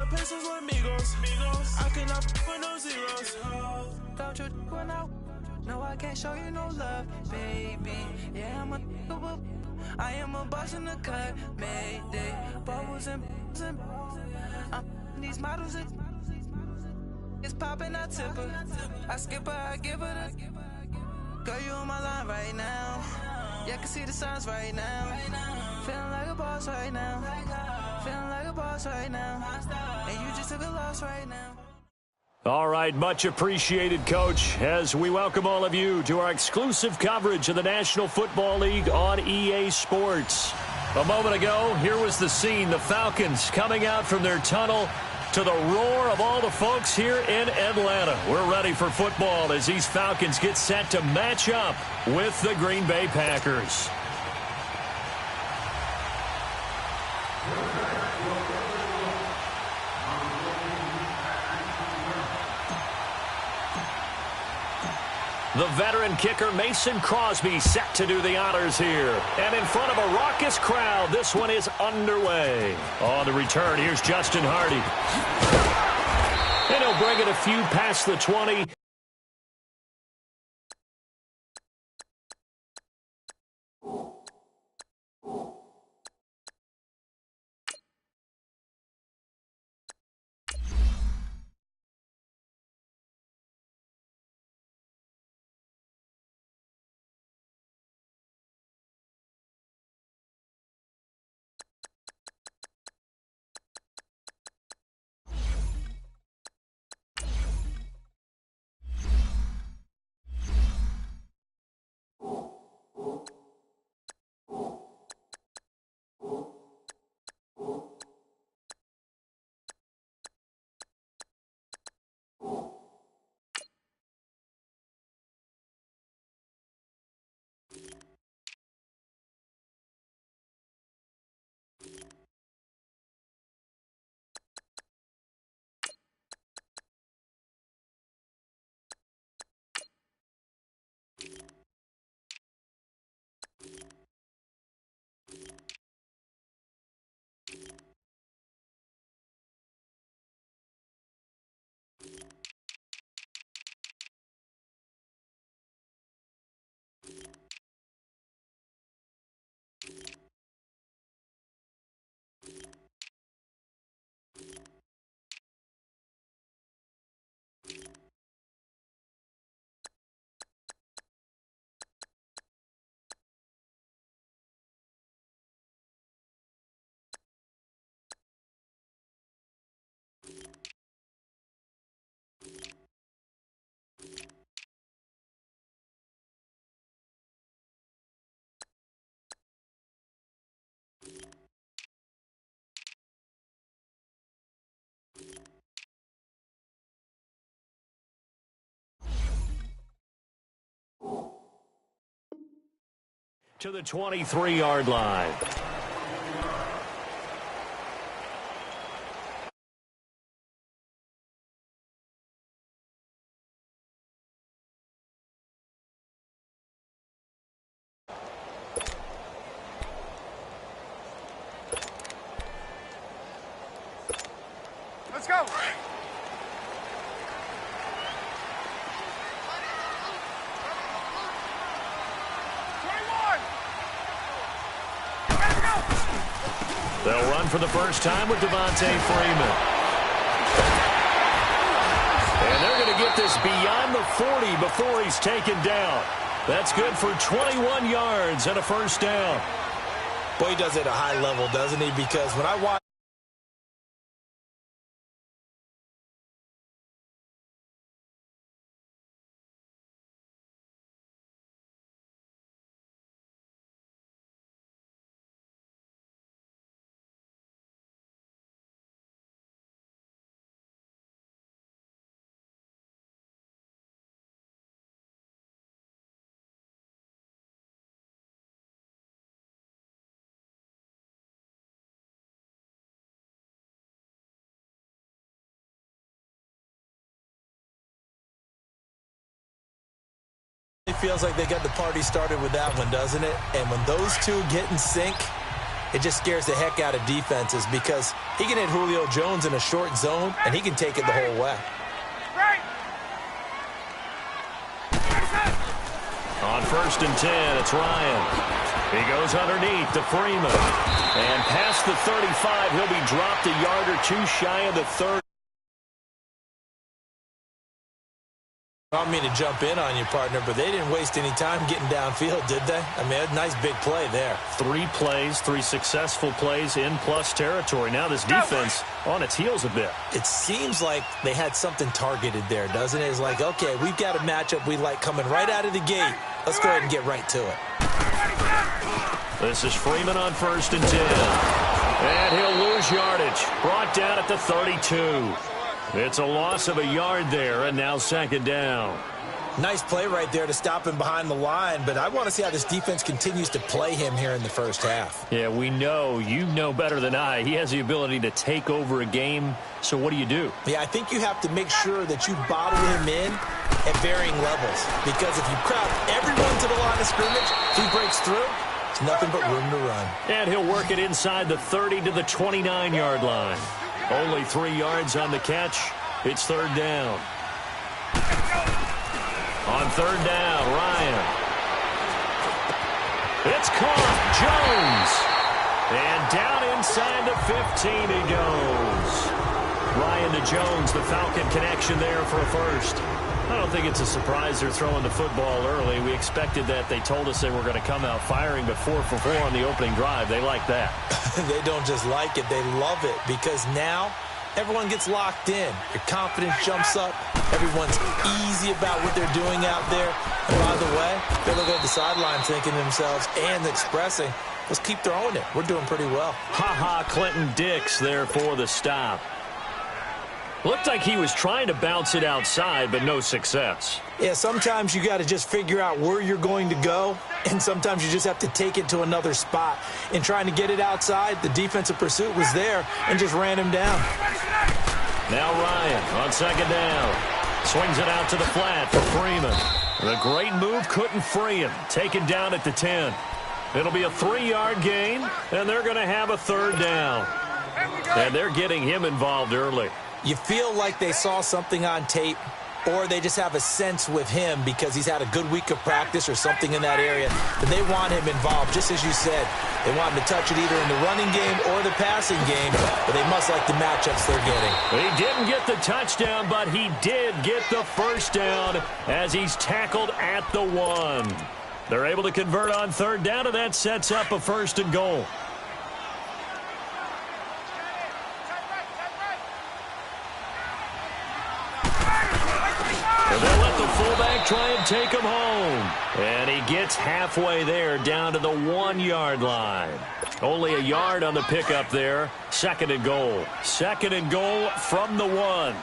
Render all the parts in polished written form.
pesos or amigos. I cannot for no zeros. Don't you run out? No, I can't show you no love, baby. Yeah, I am a boss in the cut, mayday. Bubbles and these models, it's popping, I tip her. I skip her, I give her the. Girl, you on my line right now. Yeah, I can see the signs right now. Feeling like a boss right now. Feeling like a boss right now. And you just took a loss right now. All right, much appreciated, Coach, as we welcome all of you to our exclusive coverage of the National Football League on EA Sports. A moment ago, here was the scene, the Falcons coming out from their tunnel to the roar of all the folks here in Atlanta. We're ready for football as these Falcons get set to match up with the Green Bay Packers. The veteran kicker Mason Crosby set to do the honors here. And in front of a raucous crowd, this one is underway. On the return, here's Justin Hardy. And he'll bring it a few past the 20. To the 23-yard line. Let's go. They'll run for the first time with Devontae Freeman. And they're going to get this beyond the 40 before he's taken down. That's good for 21 yards and a first down. Boy, he does it at a high level, doesn't he? Because when I watch it feels like they got the party started with that one, doesn't it? And when those two get in sync, it just scares the heck out of defenses because he can hit Julio Jones in a short zone, and he can take it the whole way. On 1st and 10, it's Ryan. He goes underneath to Freeman. And past the 35, he'll be dropped a yard or two shy of the 30. I don't mean to jump in on you, partner, but they didn't waste any time getting downfield, did they? I mean, a nice big play there. 3 plays, 3 successful plays in plus territory. Now this defense on its heels a bit. It seems like they had something targeted there, doesn't it? It's like, okay, we've got a matchup we like coming right out of the gate. Let's go ahead and get right to it. This is Freeman on 1st and 10. And he'll lose yardage. Brought down at the 32. It's a loss of a yard there, and now 2nd down. Nice play right there to stop him behind the line, but I want to see how this defense continues to play him here in the first half. Yeah, we know. You know better than I. He has the ability to take over a game, so what do you do? Yeah, I think you have to make sure that you bottle him in at varying levels, because if you crowd everyone to the line of scrimmage, if he breaks through, it's nothing but room to run. And he'll work it inside the 30 to the 29-yard line. Only 3 yards on the catch. It's 3rd down. On 3rd down, Ryan. It's caught. Jones. And down inside the 15 he goes. Ryan to Jones, the Falcon connection there for a first. I don't think it's a surprise they're throwing the football early. We expected that. They told us they were going to come out firing, but 4 for 4 on the opening drive. They like that. They don't just like it. They love it because now everyone gets locked in. Your confidence jumps up. Everyone's easy about what they're doing out there. And by the way, they look at the sideline thinking to themselves and expressing, let's keep throwing it. We're doing pretty well. Ha-ha, Clinton Dix there for the stop. Looked like he was trying to bounce it outside, but no success. Yeah, sometimes you got to just figure out where you're going to go, and sometimes you just have to take it to another spot. In trying to get it outside, the defensive pursuit was there and just ran him down. Now Ryan on 2nd down. Swings it out to the flat for Freeman. The great move couldn't free him. Taken down at the 10. It'll be a 3-yard gain, and they're going to have a 3rd down. And they're getting him involved early. You feel like they saw something on tape, or they just have a sense with him because he's had a good week of practice or something in that area, that they want him involved, just as you said. They want him to touch it either in the running game or the passing game, but they must like the matchups they're getting. He didn't get the touchdown, but he did get the 1st down as he's tackled at the 1. They're able to convert on 3rd down, and that sets up a 1st and goal. And they'll let the fullback try and take him home. And he gets halfway there down to the 1-yard line. Only a yard on the pickup there. 2nd and goal. 2nd and goal from the 1.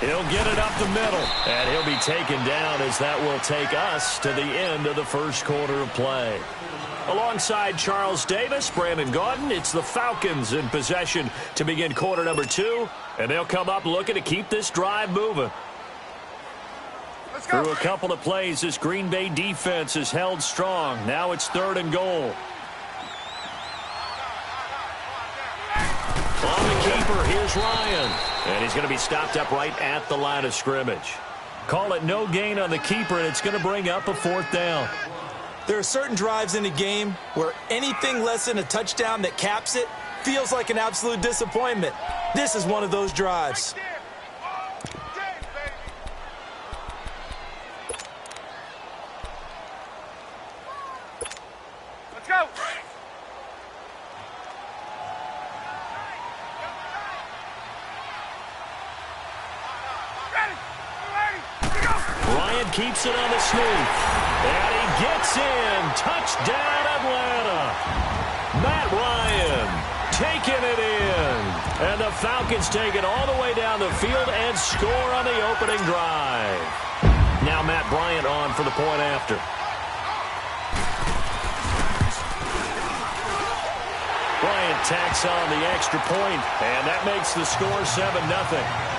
He'll get it up the middle. And he'll be taken down as that will take us to the end of the 1st quarter of play. Alongside Charles Davis, Brandon Gaudin, it's the Falcons in possession to begin quarter number 2. And they'll come up looking to keep this drive moving. Through a couple of plays, this Green Bay defense is held strong. Now it's 3rd and goal. On the keeper, here's Ryan. And he's going to be stopped up right at the line of scrimmage. Call it no gain on the keeper, and it's going to bring up a 4th down. There are certain drives in a game where anything less than a touchdown that caps it feels like an absolute disappointment. This is one of those drives. Let's go. Ryan keeps it on the sneak. And he gets in. Touchdown, Atlanta. Matt Ryan taking it in. And the Falcons take it all the way down the field and score on the opening drive. Now Matt Bryant on for the point after. Bryant tacks on the extra point, and that makes the score 7-0.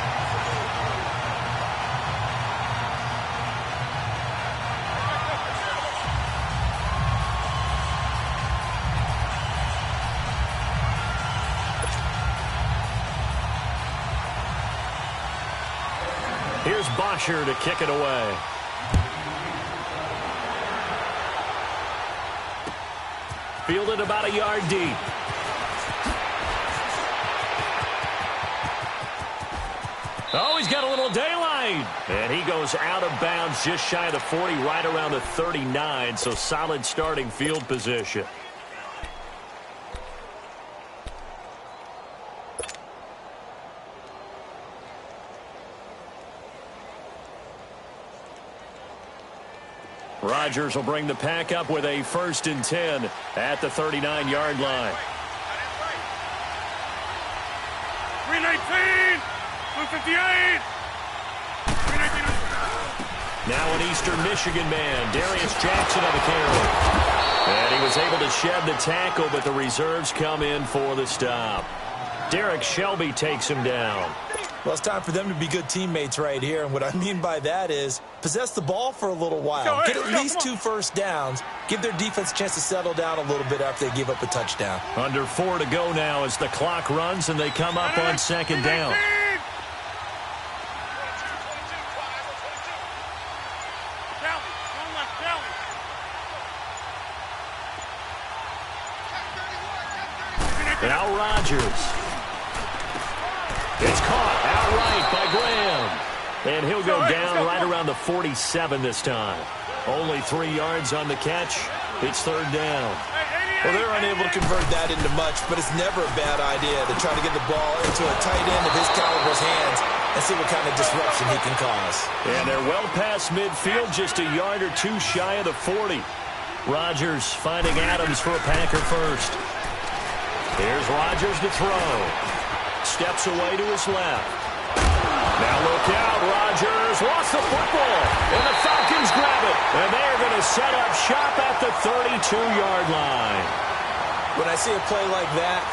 Here's Bosher to kick it away. Fielded about a yard deep. Oh, he's got a little daylight. And he goes out of bounds just shy of the 40, right around the 39. So solid starting field position. Rodgers will bring the pack up with a 1st and 10 at the 39-yard line. 319, 258. 319. Now an Eastern Michigan man, Darius Jackson on the carry. And he was able to shed the tackle, but the reserves come in for the stop. Derek Shelby takes him down. Well, it's time for them to be good teammates right here. And what I mean by that is possess the ball for a little while. Get at least 2 first downs. Give their defense a chance to settle down a little bit after they give up a touchdown. Under 4 to go now as the clock runs and they come up on 2nd down. Now Rodgers. It's caught outright by Graham. And he'll go down right around the 47 this time. Only 3 yards on the catch. It's 3rd down. Well, they're unable to convert that into much, but it's never a bad idea to try to get the ball into a tight end of his caliber's hands and see what kind of disruption he can cause. And they're well past midfield, just a yard or 2 shy of the 40. Rodgers finding Adams for a Packer first. Here's Rodgers to throw. Steps away to his left. Now look out, Rodgers lost the football, and the Falcons grab it, and they're going to set up shop at the 32-yard line. When I see a play like that,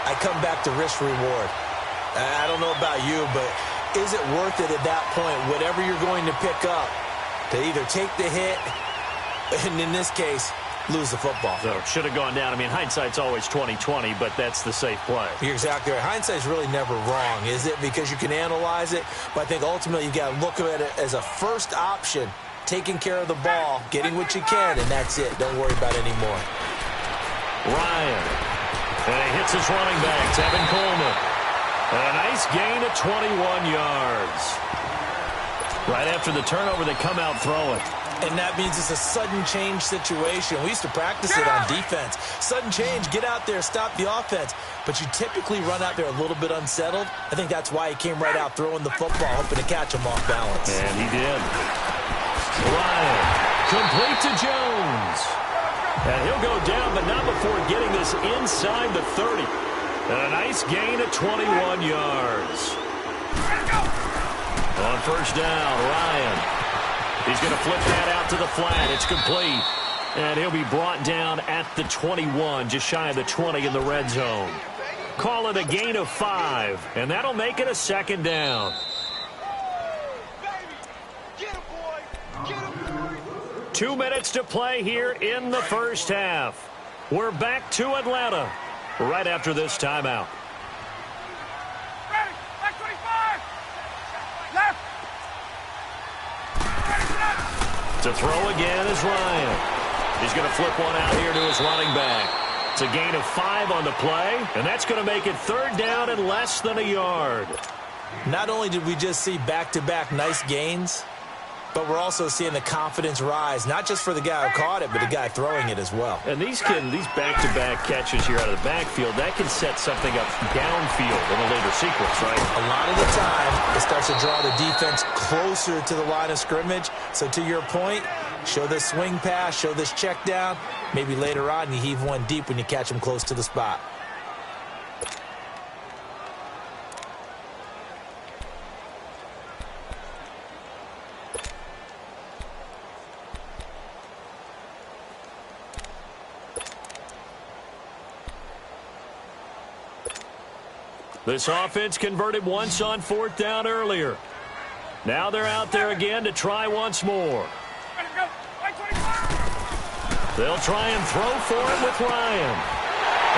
I come back to risk-reward. I don't know about you, but is it worth it at that point, whatever you're going to pick up, to either take the hit, and in this case, lose the football? So should have gone down. I mean, hindsight's always 20/20, but that's the safe play. You're exactly right. Hindsight's really never wrong, is it? Because you can analyze it, but I think ultimately you got to look at it as a first option, taking care of the ball, getting what you can, and that's it. Don't worry about it anymore. Ryan. And he hits his running back, Tevin Coleman. And a nice gain of 21 yards. Right after the turnover, they come out throwing. And that means it's a sudden change situation. We used to practice it on defense. Sudden change, get out there, stop the offense. But you typically run out there a little bit unsettled. I think that's why he came right out throwing the football, hoping to catch him off balance. And he did. Ryan, complete to Jones. And he'll go down, but not before getting this inside the 30. And a nice gain of 21 yards. On 1st down, Ryan. He's going to flip that out to the flat. It's complete. And he'll be brought down at the 21, just shy of the 20 in the red zone. Call it a gain of 5, and that'll make it a 2nd down. 2 minutes to play here in the first half. We're back to Atlanta right after this timeout. To throw again is Ryan. He's going to flip one out here to his running back. It's a gain of 5 on the play, and that's going to make it 3rd down and less than a yard. Not only did we just see back-to-back nice gains, but we're also seeing the confidence rise, not just for the guy who caught it, but the guy throwing it as well. And these back-to-back catches here out of the backfield, that can set something up downfield in a later sequence, right? A lot of the time, it starts to draw the defense closer to the line of scrimmage. So to your point, show this swing pass, show this check down. Maybe later on you heave one deep when you catch them close to the spot. This offense converted once on 4th down earlier. Now they're out there again to try once more. They'll try and throw for it with Ryan.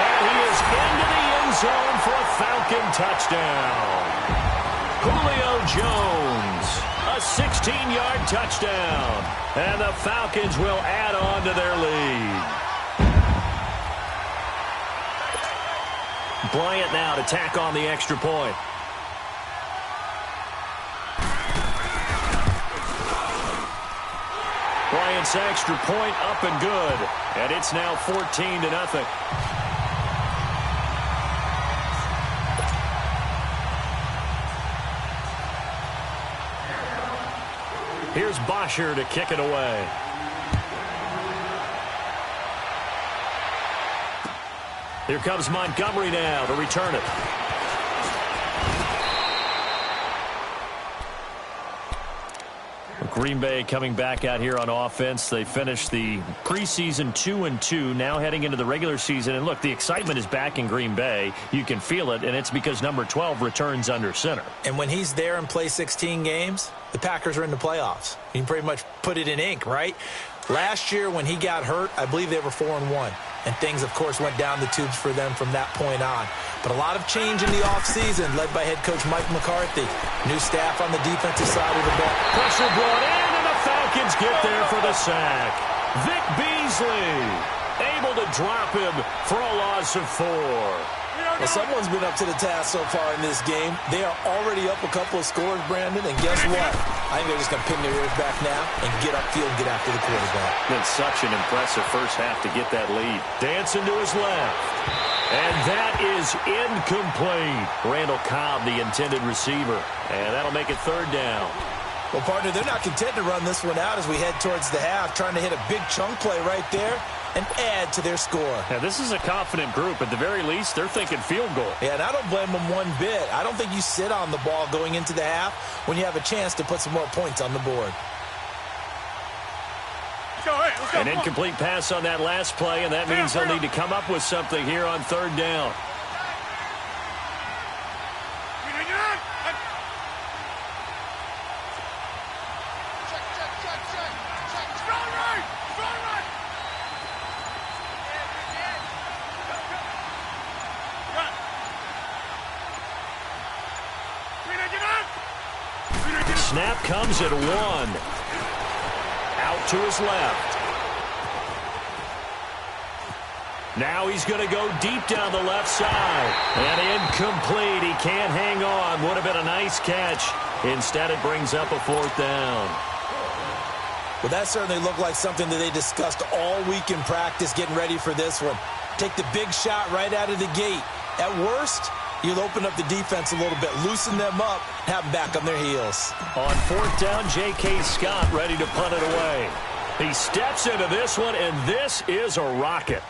And he is into the end zone for a Falcon touchdown. Julio Jones A 16-yard touchdown. And the Falcons will add on to their lead. Bryant now to tack on the extra point. Bryant's extra point up and good. And it's now 14-0. Here's Bosher to kick it away. Here comes Montgomery now to return it. Green Bay coming back out here on offense. They finished the preseason 2-2, now heading into the regular season. And look, the excitement is back in Green Bay. You can feel it, and it's because number 12 returns under center. And when he's there and plays 16 games, the Packers are in the playoffs. You can pretty much put it in ink, right? Last year when he got hurt, I believe they were 4-1. And things, of course, went down the tubes for them from that point on. But a lot of change in the offseason, led by head coach Mike McCarthy. New staff on the defensive side of the ball. Pressure brought in, and the Falcons get there for the sack. Vic Beasley able to drop him for a loss of 4. Well, someone's been up to the task so far in this game. They are already up a couple of scores, Brandon, and guess what? I think they're just going to pin their ears back now and get upfield and get after the quarterback. Been such an impressive first half to get that lead. Dancing to his left. And that is incomplete. Randall Cobb, the intended receiver. And that'll make it 3rd down. Well, partner, they're not content to run this one out as we head towards the half, trying to hit a big chunk play right there and add to their score. Now, this is a confident group. At the very least, they're thinking field goal. Yeah, and I don't blame them one bit. I don't think you sit on the ball going into the half when you have a chance to put some more points on the board. Let's go. An incomplete pass on that last play, and that means they'll need to come up with something here on 3rd down. Snap comes at 1. Out to his left. Now he's going to go deep down the left side. And incomplete. He can't hang on. Would have been a nice catch. Instead, it brings up a 4th down. Well, that certainly looked like something that they discussed all week in practice getting ready for this one. Take the big shot right out of the gate. At worst, you'll open up the defense a little bit, loosen them up, have them back on their heels. On 4th down, J.K. Scott ready to punt it away. He steps into this one, and this is a rocket.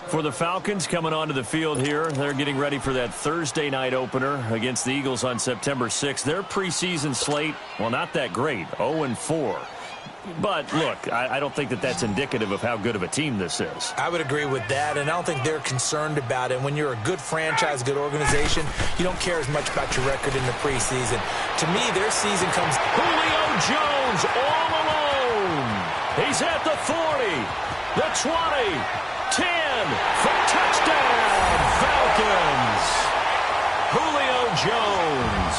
For the Falcons coming onto the field here, they're getting ready for that Thursday night opener against the Eagles on September 6th. Their preseason slate, well, not that great, 0-4. But, look, I don't think that that's indicative of how good of a team this is. I would agree with that, and I don't think they're concerned about it. When you're a good franchise, good organization, you don't care as much about your record in the preseason. To me, their season comes... Julio Jones all alone. He's at the 40, the 20, 10, for touchdown, Falcons. Julio Jones,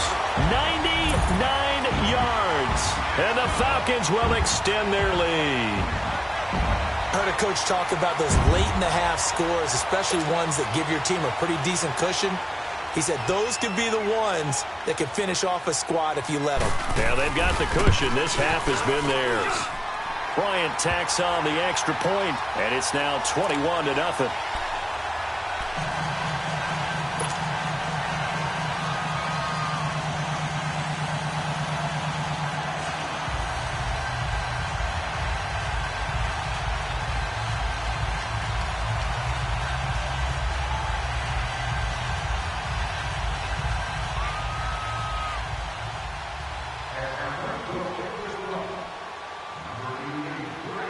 99 yards. And the Falcons will extend their lead. I heard a coach talk about those late-in-the-half scores, especially ones that give your team a pretty decent cushion. He said those could be the ones that could finish off a squad if you let them. Yeah, they've got the cushion. This half has been theirs. Bryant tacks on the extra point, and it's now 21-0.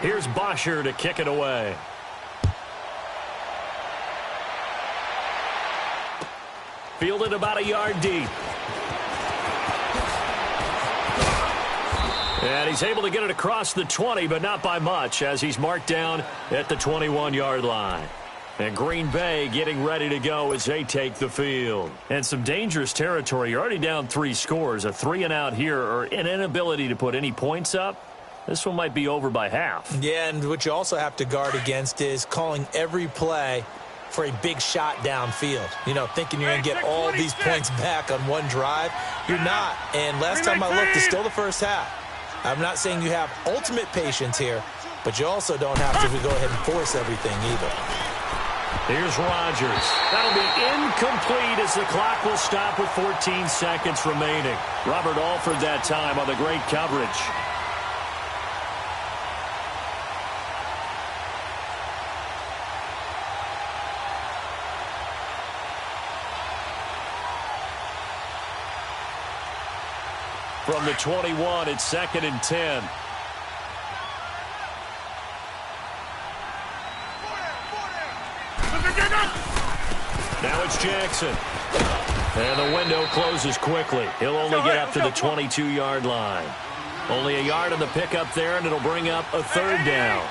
Here's Bosher to kick it away. Fielded about a yard deep. And he's able to get it across the 20, but not by much, as he's marked down at the 21-yard line. And Green Bay getting ready to go as they take the field. And some dangerous territory. You're already down 3 scores. A 3-and-out here or an inability to put any points up. This one might be over by half. Yeah, and what you also have to guard against is calling every play for a big shot downfield. You know, thinking you're going to get all these points back on one drive. You're not. And last time I looked, it's still the first half. I'm not saying you have ultimate patience here, but you also don't have to go ahead and force everything either. Here's Rodgers. That'll be incomplete as the clock will stop with 14 seconds remaining. Robert Alford that time on the great coverage. From the 21, it's 2nd and 10. Now it's Jackson. And the window closes quickly. He'll only get up to the 22-yard line. Only a yard on the pickup there, and it'll bring up a 3rd down.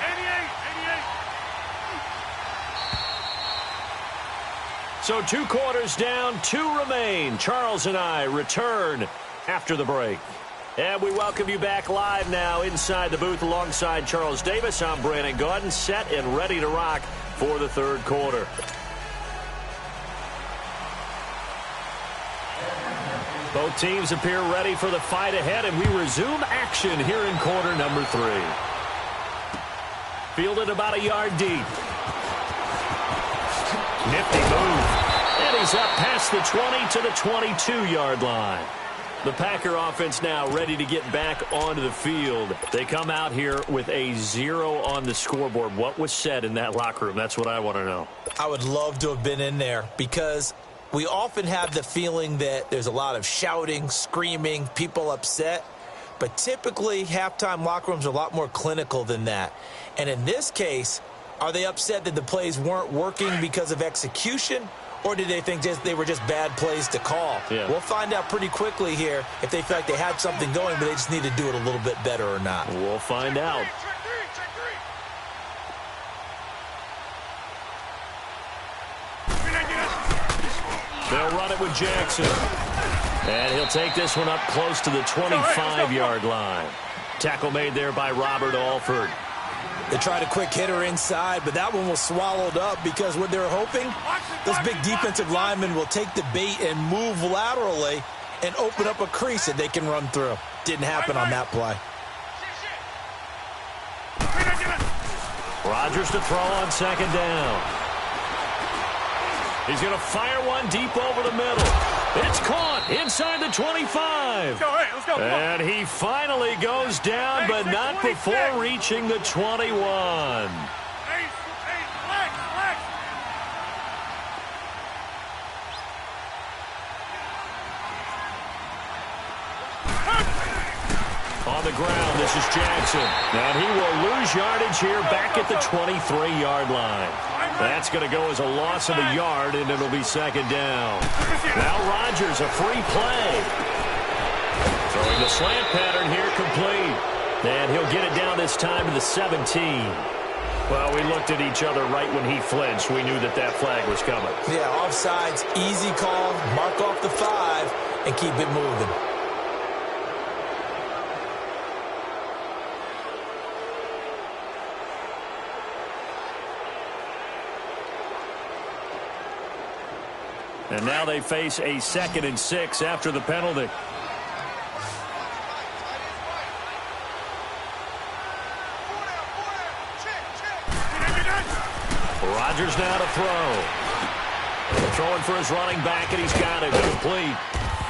So 2 quarters down, 2 remain. Charles and I return after the break. And we welcome you back live now inside the booth alongside Charles Davis. I'm Brandon Gaudin, set and ready to rock for the 3rd quarter. Both teams appear ready for the fight ahead, and we resume action here in quarter number 3. Fielded about a yard deep. Nifty move. And he's up past the 20 to the 22-yard line. The Packer offense now ready to get back onto the field. They come out here with a 0 on the scoreboard. What was said in that locker room? That's what I want to know. I would love to have been in there because we often have the feeling that there's a lot of shouting, screaming, people upset. But typically, halftime locker rooms are a lot more clinical than that. And in this case, are they upset that the plays weren't working because of execution? Or did they think they were just bad plays to call? Yeah. We'll find out pretty quickly here if they feel like they had something going, but they just need to do it a little bit better or not. We'll find out. They'll run it with Jackson. And he'll take this one up close to the 25-yard line. Tackle made there by Robert Alford. They tried a quick hitter inside, but that one was swallowed up because what they're hoping, this big defensive lineman will take the bait and move laterally and open up a crease that they can run through. Didn't happen on that play. Rodgers to throw on 2nd down. He's going to fire one deep over the middle. It's caught inside the 25. Let's go. And he finally goes down, but not before reaching the 21. On the ground, this is Jackson. And he will lose yardage here back at the 23-yard line. That's going to go as a loss of a yard, and it'll be 2nd down. Now Rodgers, a free play. Throwing the slant pattern here complete. And he'll get it down this time to the 17. Well, we looked at each other right when he flinched. We knew that that flag was coming. Yeah, offsides, easy call, mark off the 5, and keep it moving. And now they face a 2nd and 6 after the penalty. Rodgers now to throw. Throwing for his running back, and he's got it complete.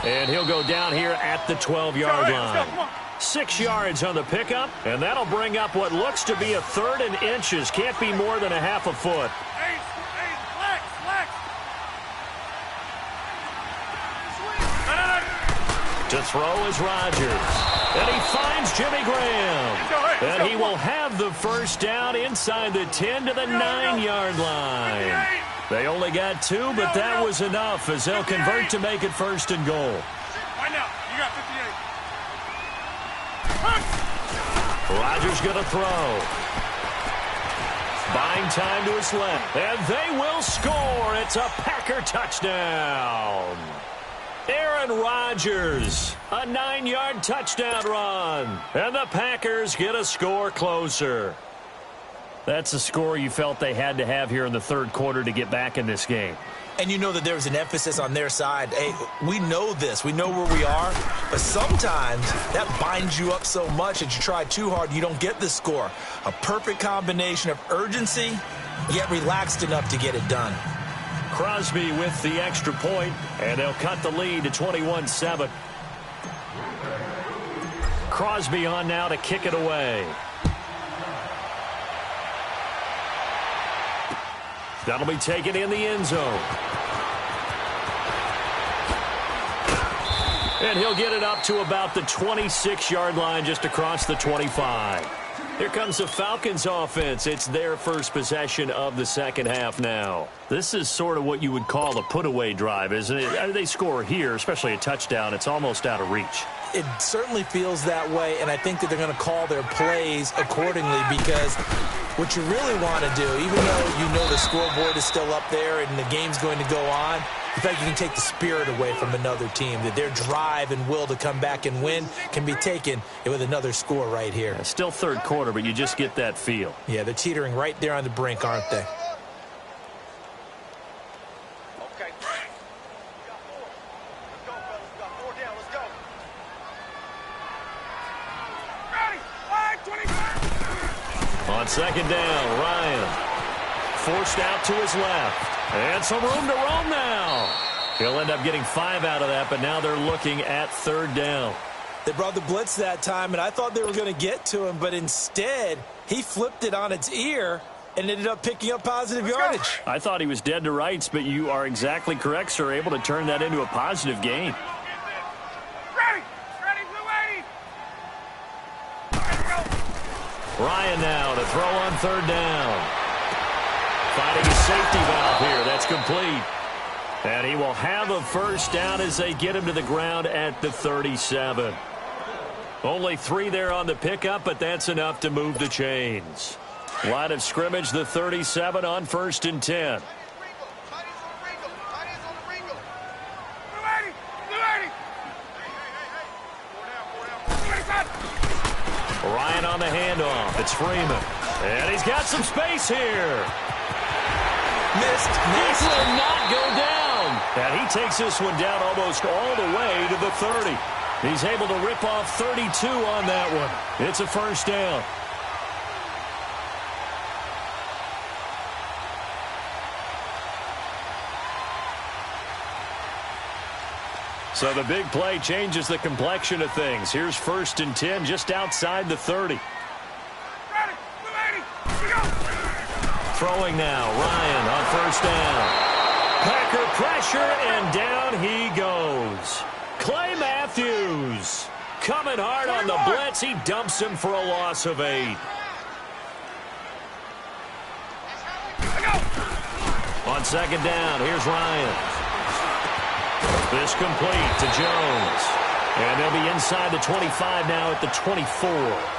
And he'll go down here at the 12-yard line. 6 yards on the pickup, and that'll bring up what looks to be a 3rd and inches. Can't be more than a half a foot. To throw is Rodgers. And he finds Jimmy Graham. And he will have the 1st down inside the 10 to the 9-yard line. They only got 2, but that was enough as they'll convert to make it 1st and goal. Right now, you got 58. Rodgers going to throw. Buying time to his left. And they will score. It's a Packer touchdown. Aaron Rodgers, a 9-yard touchdown run. And the Packers get a score closer. That's a score you felt they had to have here in the third quarter to get back in this game. And you know that there was an emphasis on their side. Hey, we know this. We know where we are. But sometimes that binds you up so much that you try too hard, you don't get the score. A perfect combination of urgency, yet relaxed enough to get it done. Crosby with the extra point, and they'll cut the lead to 21-7. Crosby on now to kick it away. That'll be taken in the end zone. And he'll get it up to about the 26-yard line, just across the 25. Here comes the Falcons offense. It's their first possession of the second half now. This is sort of what you would call a put-away drive, isn't it? They score here, especially a touchdown. It's almost out of reach. It certainly feels that way, and I think that they're going to call their plays accordingly, because what you really want to do, even though you know the scoreboard is still up there and the game's going to go on, in fact, you can take the spirit away from another team, that their drive and will to come back and win can be taken with another score right here. It's still third quarter, but you just get that feel. Yeah, they're teetering right there on the brink, aren't they? On second down, Ryan forced out to his left. And some room to roam now. He'll end up getting 5 out of that, but now they're looking at third down. They brought the blitz that time, and I thought they were going to get to him, but instead he flipped it on its ear and ended up picking up positive yardage. I thought he was dead to rights, but you are exactly correct, sir. Able to turn that into a positive gain. Ryan now to throw on third down. Finding a safety valve here. That's complete. And he will have a first down as they get him to the ground at the 37. Only 3 there on the pickup, but that's enough to move the chains. Line of scrimmage, the 37 on 1st and 10. Ryan on the handoff. It's Freeman. And he's got some space here. Missed. This will not go down. And he takes this one down almost all the way to the 30. He's able to rip off 32 on that one. It's a first down. So the big play changes the complexion of things. Here's 1st and 10 just outside the 30. Throwing now, Ryan on first down. Packer pressure, and down he goes. Clay Matthews coming hard on the blitz. He dumps him for a loss of 8. On second down, here's Ryan. This complete to Jones. And they'll be inside the 25 now at the 24.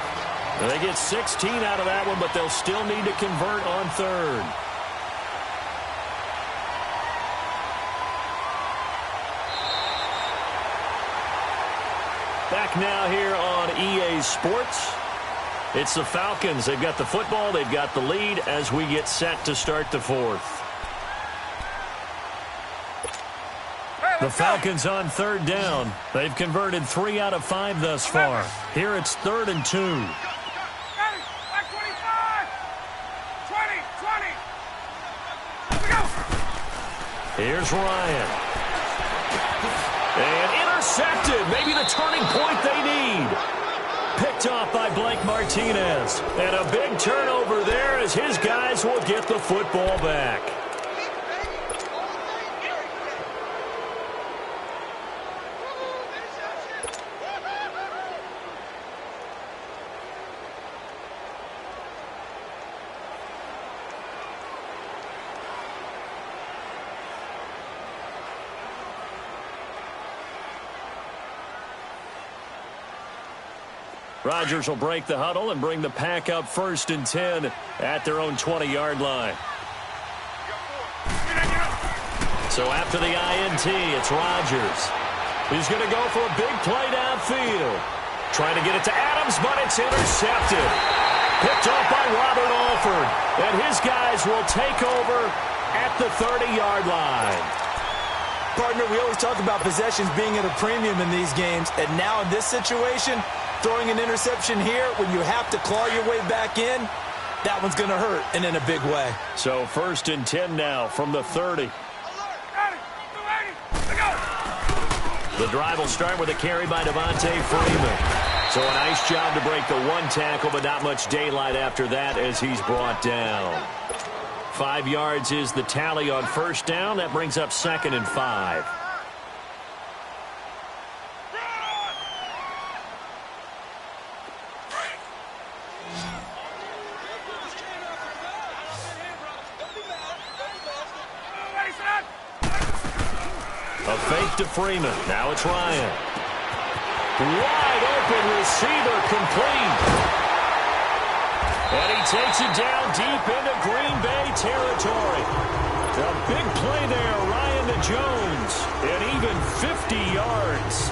They get 16 out of that one, but they'll still need to convert on third. Back now here on EA Sports. It's the Falcons. They've got the football. They've got the lead as we get set to start the fourth. The Falcons on third down. They've converted 3 out of 5 thus far. Here it's 3rd and 2. Here's Ryan. And intercepted. Maybe the turning point they need. Picked off by Blake Martinez. And a big turnover there as his guys will get the football back. Rodgers will break the huddle and bring the Pack up 1st and 10 at their own 20-yard line. So after the INT, it's Rodgers. He's going to go for a big play downfield. Trying to get it to Adams, but it's intercepted. Picked off by Robert Alford. And his guys will take over at the 30-yard line. Partner, we always talk about possessions being at a premium in these games. And now in this situation, throwing an interception here when you have to claw your way back in, that one's going to hurt, and in a big way. So 1st and 10 now from the 30. The drive will start with a carry by Devontae Freeman. So a nice job to break the one tackle, but not much daylight after that as he's brought down. 5 yards is the tally on 1st down. That brings up 2nd and 5. A fake to Freeman. Now it's Ryan. Wide open receiver complete. And he takes it down deep into Green Bay territory. A big play there, Ryan to Jones. And even 50 yards.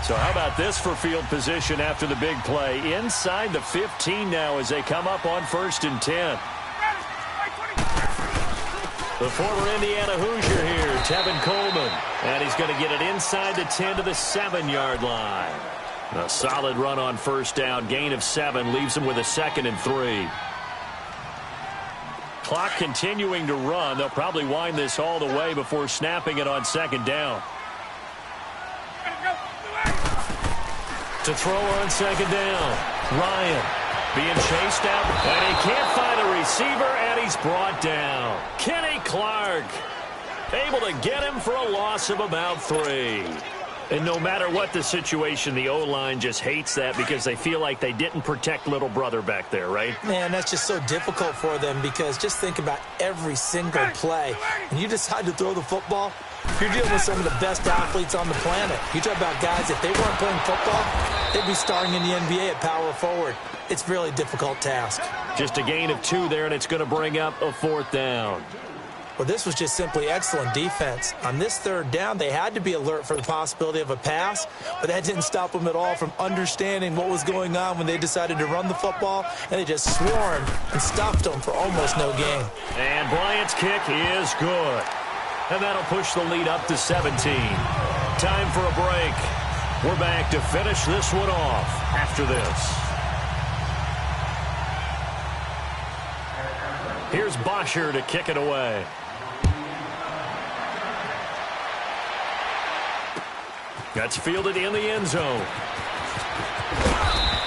So how about this for field position after the big play? Inside the 15 now as they come up on 1st and 10. The former Indiana Hoosier here, Tevin Coleman. And he's going to get it inside the 10 to the 7-yard line. A solid run on 1st down. Gain of 7 leaves him with a 2nd and 3. Clock continuing to run. They'll probably wind this all the way before snapping it on 2nd down. To throw on 2nd down. Ryan being chased out, and he can't find a receiver, and he's brought down. Kenny Clark able to get him for a loss of about 3. And no matter what the situation, the O-line just hates that because they feel like they didn't protect little brother back there, right? Man, that's just so difficult for them because just think about every single play. When you decide to throw the football, you're dealing with some of the best athletes on the planet. You talk about guys, if they weren't playing football, they'd be starring in the NBA at power forward. It's a really difficult task. Just a gain of 2 there, and it's going to bring up a 4th down. Well, this was just simply excellent defense. On this 3rd down, they had to be alert for the possibility of a pass, but that didn't stop them at all from understanding what was going on when they decided to run the football, and they just swarmed and stopped them for almost no gain. And Bryant's kick is good. And that'll push the lead up to 17. Time for a break. We're back to finish this one off after this. Here's Bosher to kick it away. That's fielded in the end zone.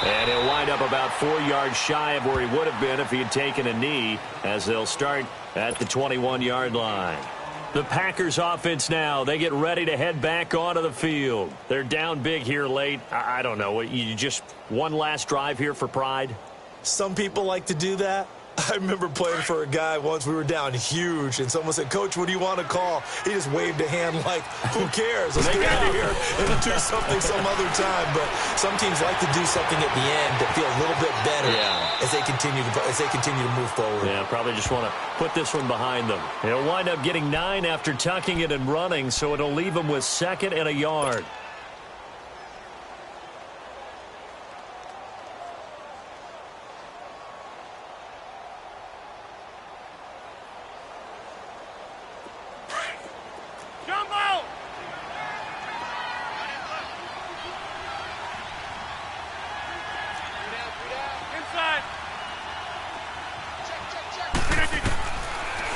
And he'll wind up about 4 yards shy of where he would have been if he had taken a knee, as they'll start at the 21-yard line. The Packers offense now, they get ready to head back onto the field. They're down big here late. I don't know. You just one last drive here for pride? Some people like to do that. I remember playing for a guy once. We were down huge, and someone said, "Coach, what do you want to call?" He just waved a hand like, who cares? Let's get out of here and do something some other time. But some teams like to do something at the end that feel a little bit better as they continue to move forward. Yeah, probably just want to put this one behind them. They'll wind up getting 9 after tucking it and running, so it'll leave them with 2nd and a yard.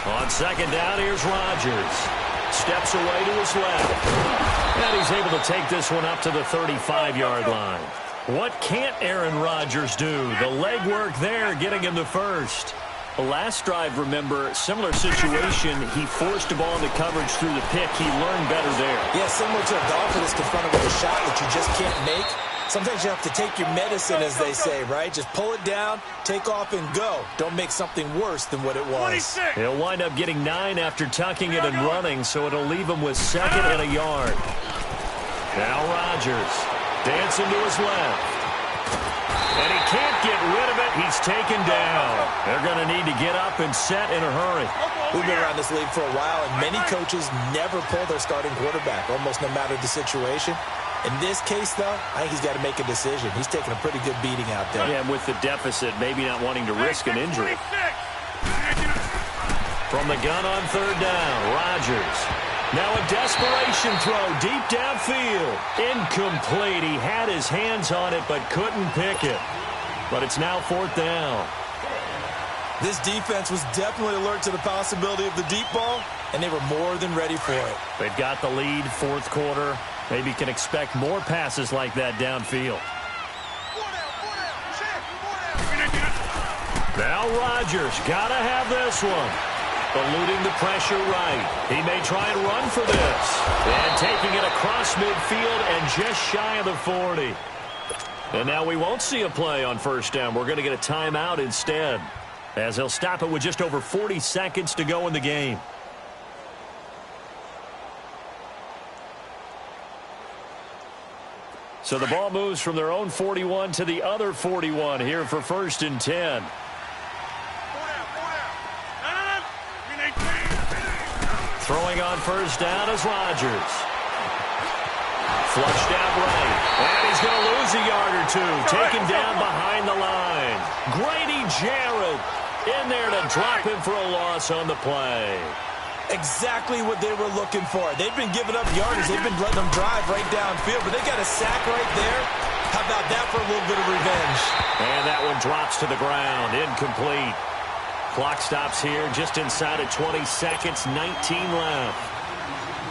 On 2nd down, here's Rodgers. Steps away to his left. And he's able to take this one up to the 35-yard line. What can't Aaron Rodgers do? The legwork there, getting him the first. The last drive, remember, similar situation. He forced a ball into coverage through the pick. He learned better there. Yeah, similar to a golfer that's confronted with a shot that you just can't make. Sometimes you have to take your medicine, as they say, right? Just pull it down, take off, and go. Don't make something worse than what it was. 26. He'll wind up getting 9 after tucking it and running, so it'll leave him with 2nd and a yard. Now Rodgers dancing to his left. And he can't get rid of it. He's taken down. They're going to need to get up and set in a hurry. We've been around this league for a while, and many coaches never pull their starting quarterback, almost no matter the situation. In this case, though, I think he's got to make a decision. He's taking a pretty good beating out there. Yeah, and with the deficit, maybe not wanting to risk an injury. From the gun on 3rd down, Rodgers. Now a desperation throw deep downfield. Incomplete. He had his hands on it but couldn't pick it. But it's now 4th down. This defense was definitely alert to the possibility of the deep ball, and they were more than ready for it. They've got the lead, 4th quarter. Maybe can expect more passes like that downfield. Now Rodgers, gotta have this one. Eluding the pressure right. He may try and run for this. And taking it across midfield and just shy of the 40. And now we won't see a play on 1st down. We're going to get a timeout instead, as he'll stop it with just over 40 seconds to go in the game. So the ball moves from their own 41 to the other 41 here for 1st and 10. Throwing on 1st down is Rodgers. Flushed out right. And he's going to lose a yard or two. Taken down behind the line. Grady Jarrett in there to drop him for a loss on the play. Exactly what they were looking for. They've been giving up yardage. They've been letting them drive right downfield, but they got a sack right there. How about that for a little bit of revenge? And that one drops to the ground. Incomplete. Clock stops here just inside of 20 seconds, 19 left.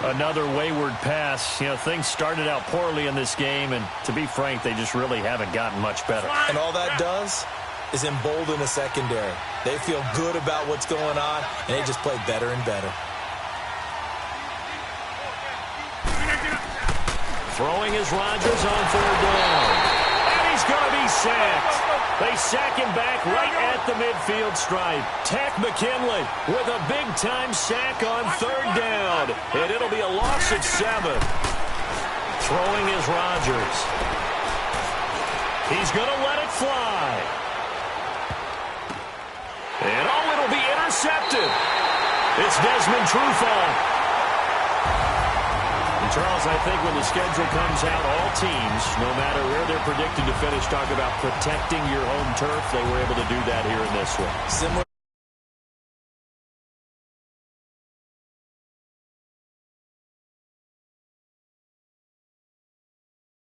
Another wayward pass. You know, things started out poorly in this game, and to be frank, they just really haven't gotten much better. And all that does is embolden the secondary. They feel good about what's going on, and they just play better and better. Throwing is Rodgers on 3rd down. And he's going to be sacked. They sack him back right at the midfield stripe. Tack McKinley with a big-time sack on 3rd down. And it'll be a loss of 7. Throwing is Rodgers. He's going to let it fly. And it'll be intercepted. It's Desmond Trufant. And Charles, I think when the schedule comes out, all teams, no matter where they're predicted to finish, talk about protecting your home turf. They were able to do that here in this one. Similar